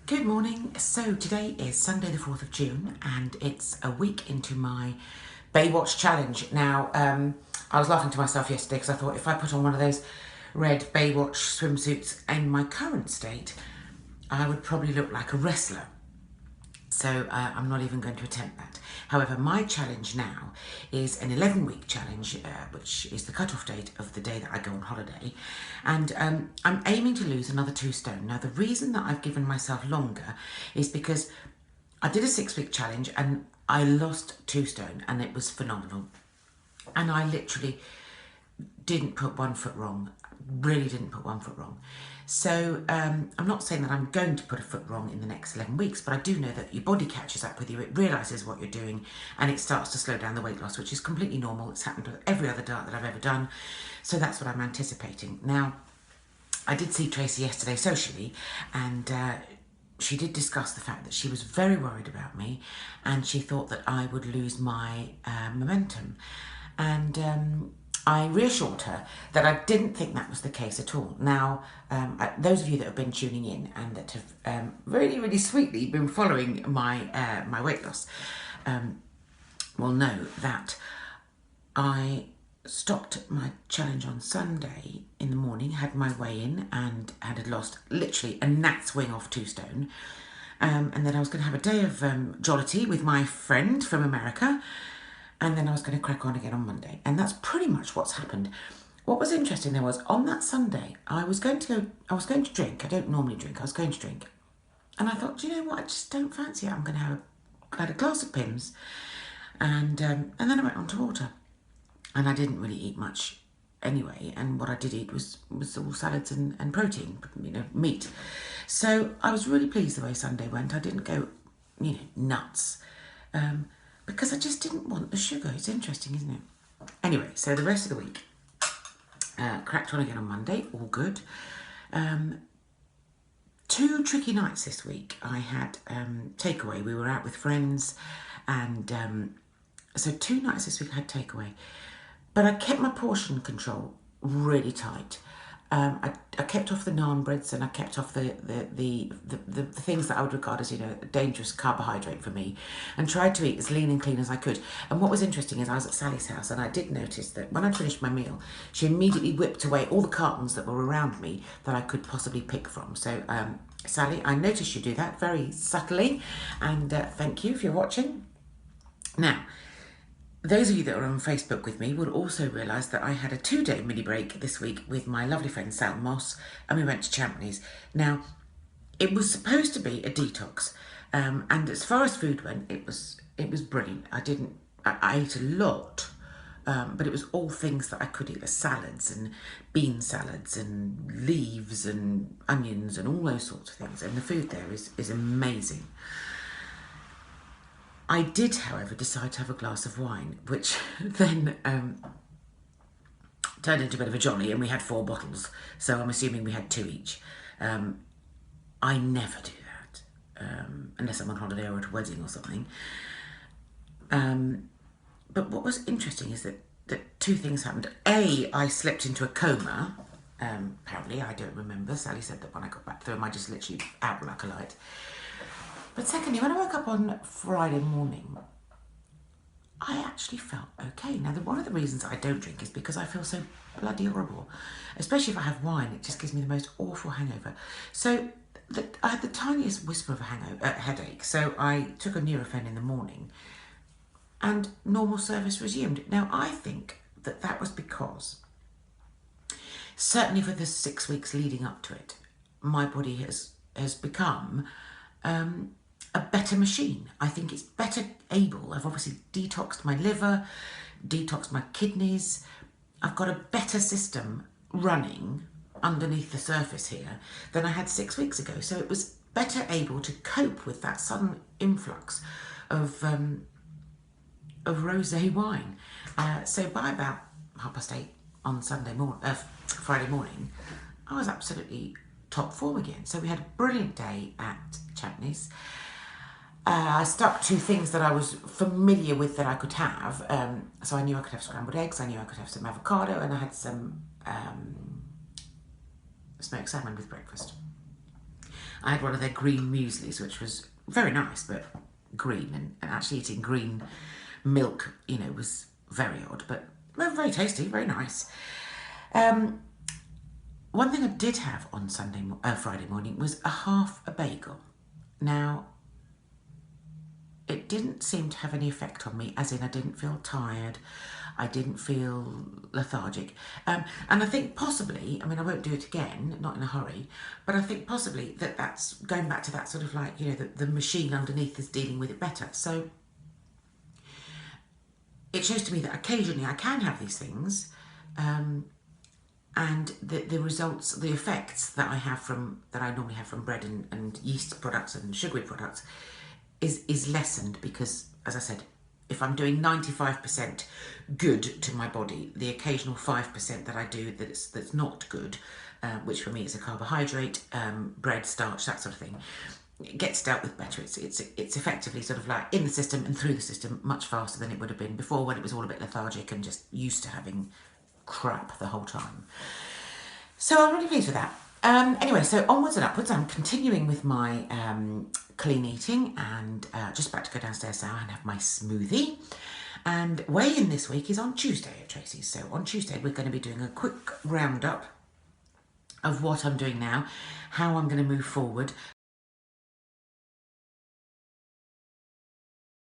Good morning. So today is Sunday the 4th of June and it's a week into my Baywatch challenge. Now, I was laughing to myself yesterday because I thought if I put on one of those red Baywatch swimsuits in my current state, I would probably look like a wrestler. So I'm not even going to attempt that. However, my challenge now is an 11-week challenge, which is the cut-off date of the day that I go on holiday. And I'm aiming to lose another 2 stone. Now, the reason that I've given myself longer is because I did a 6-week challenge and I lost 2 stone and it was phenomenal. And I literally didn't put 1 foot wrong, really didn't put 1 foot wrong. So I'm not saying that I'm going to put a foot wrong in the next 11 weeks, but I do know that your body catches up with you, it realises what you're doing, and it starts to slow down the weight loss, which is completely normal. It's happened with every other diet that I've ever done. So that's what I'm anticipating. Now, I did see Tracy yesterday socially, and she did discuss the fact that she was very worried about me, and she thought that I would lose my momentum. And I reassured her that I didn't think that was the case at all. Now, those of you that have been tuning in and that have really, really sweetly been following my my weight loss will know that I stopped my challenge on Sunday in the morning, had my weigh-in and had lost literally a gnat's wing off 2 stone. And then I was going to have a day of jollity with my friend from America. And then I was going to crack on again on Monday. And that's pretty much what's happened. What was interesting there was on that Sunday, I was going to drink. I don't normally drink. I was going to drink. And I thought, do you know what? I just don't fancy it. I'm going to have had a glass of Pimm's. And then I went on to water. And I didn't really eat much anyway. And what I did eat was all salads and protein, meat. So I was really pleased the way Sunday went. I didn't go, nuts. Because I just didn't want the sugar. It's interesting, isn't it? Anyway, so the rest of the week, cracked on again on Monday, all good. 2 tricky nights this week. I had takeaway. We were out with friends, and so 2 nights this week I had takeaway. But I kept my portion control really tight. I kept off the naan breads and I kept off the things that I would regard as, a dangerous carbohydrate for me, and tried to eat as lean and clean as I could. And what was interesting is I was at Sally's house and I did notice that when I finished my meal, she immediately whipped away all the cartons that were around me that I could possibly pick from. So, Sally, I noticed you do that very subtly, and thank you if you're watching. Now, those of you that are on Facebook with me will also realise that I had a 2-day mini break this week with my lovely friend Sal Moss, and we went to Champneys. Now, it was supposed to be a detox, and as far as food went, it was brilliant. I ate a lot, but it was all things that I could eat: the salads and bean salads and leaves and onions and all those sorts of things. And the food there is amazing. I did, however, decide to have a glass of wine, which then turned into a bit of a jolly, and we had 4 bottles, so I'm assuming we had 2 each. I never do that, unless I'm on holiday or at a wedding or something. But what was interesting is that 2 things happened. A, I slipped into a coma, apparently. I don't remember. Sally said that when I got back to them, I just literally out like a light. But secondly, when I woke up on Friday morning, I actually felt okay. Now, one of the reasons I don't drink is because I feel so bloody horrible. Especially if I have wine, it just gives me the most awful hangover. So I had the tiniest whisper of a headache. So I took a Nurofen in the morning and normal service resumed. Now, I think that was because, certainly for the 6 weeks leading up to it, my body has become a better machine. I think it's better able. I've obviously detoxed my liver, detoxed my kidneys. I've got a better system running underneath the surface here than I had 6 weeks ago. So it was better able to cope with that sudden influx of rosé wine. So by about 8:30 on Friday morning, I was absolutely top form again. So we had a brilliant day at Champneys. I stuck to things that I was familiar with that I could have. So I knew I could have scrambled eggs, I knew I could have some avocado, and I had some smoked salmon with breakfast. I had one of their green mueslis, which was very nice, but green, and actually eating green milk, you know, was very odd, but well, very tasty, very nice. One thing I did have on Friday morning was half a bagel. Now, it didn't seem to have any effect on me, as in I didn't feel tired, I didn't feel lethargic. And I think possibly, I mean, I won't do it again, not in a hurry, but I think possibly that's going back to that sort of like, you know, the machine underneath is dealing with it better. So it shows to me that occasionally I can have these things, and the results, the effects that I normally have from bread and yeast products and sugary products is lessened, because, as I said, if I'm doing 95% good to my body, the occasional 5% that I do that's not good, which for me is a carbohydrate, bread, starch, that sort of thing, it gets dealt with better. It's effectively sort of like in the system and through the system much faster than it would have been before, when it was all a bit lethargic and just used to having crap the whole time. So I'm really pleased with that. Anyway, so onwards and upwards, I'm continuing with my clean eating, and just about to go downstairs now and have my smoothie. And weigh-in this week is on Tuesday at Tracy's. So on Tuesday, we're going to be doing a quick roundup of what I'm doing now, how I'm going to move forward,